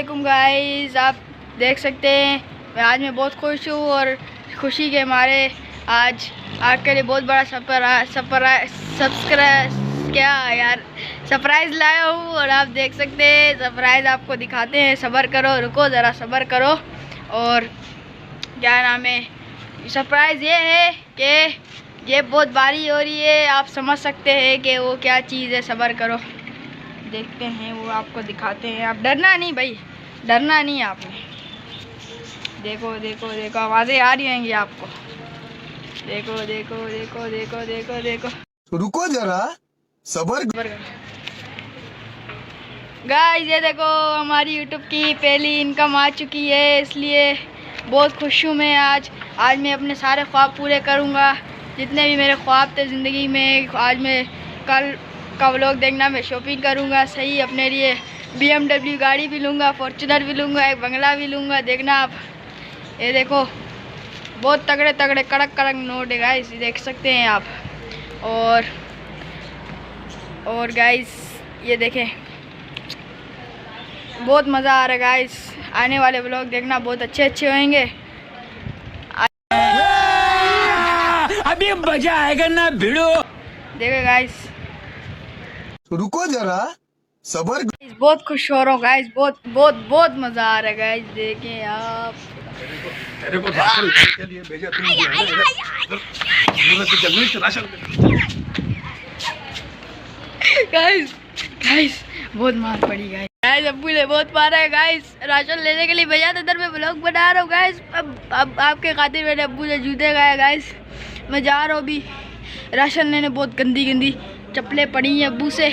वालेकुम गाइस, आप देख सकते हैं आज मैं बहुत खुश हूँ और खुशी के मारे आज आपके लिए बहुत बड़ा सरप्राइज़ लाया हूँ। और आप देख सकते हैं सरप्राइज़ आपको दिखाते हैं। सब्र करो, रुको ज़रा, सब्र करो। और क्या नाम है, सरप्राइज़ ये है कि ये बहुत भारी हो रही है, आप समझ सकते हैं कि वो क्या चीज़ है। सब्र करो, देखते हैं, वो आपको दिखाते हैं। आप डरना नहीं भाई, डरना नहीं आपने। देखो देखो देखो, आवाज़ें आ रही होंगी आपको। देखो देखो देखो देखो देखो देखो, रुको जरा, सब्र। गाइस ये देखो, हमारी यूट्यूब की पहली इनकम आ चुकी है, इसलिए बहुत खुश हूँ मैं। आज मैं अपने सारे ख्वाब पूरे करूँगा, जितने भी मेरे ख्वाब थे ज़िंदगी में। आज मैं कल का व्लॉग देखना, मैं शॉपिंग करूँगा सही अपने लिए। BMW गाड़ी भी लूँगा, फॉर्च्यूनर भी लूँगा, एक बंगला भी लूँगा। देखना आप, ये देखो बहुत तगड़े तगड़े कड़क कड़क नोट है गाइस, देख सकते हैं आप। और गाइस ये देखें, बहुत मज़ा आ रहा है गाइस। आने वाले व्लॉग देखना, बहुत अच्छे होंगे। अभी मजा आएगा ना भिड़ो। देखो गाइस, रुको जरा, सब्र। बहुत खुश हो रहा हूँ गाइस, बहुत बहुत बहुत मज़ा आ रहा है गाइस। देखें आप, तेरे को राशन के लिए भेजा गाइस गाइस बहुत मार पड़ी गाइस। अब्बू ने बहुत मारा है गाइस, राशन लेने के लिए भेजा था। इधर मैं व्लॉग बना रहा हूँ गाइस। अब आपके खातिर मैंने अब्बू से जूते गए गाइस। मैं जा रहा हूँ अभी राशन लेने। बहुत गंदी गंदी चप्पलें पड़ी हैं अब्बू से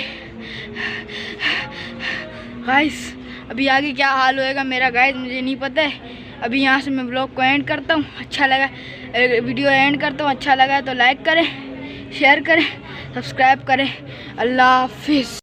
गाइस। अभी आगे क्या हाल होएगा मेरा गाइस, मुझे नहीं पता है। अभी यहाँ से मैं व्लॉग को एंड करता हूँ। अच्छा लगा वीडियो एंड करता हूँ, अच्छा लगा तो लाइक करें, शेयर करें, सब्सक्राइब करें। अल्लाह हाफिज़।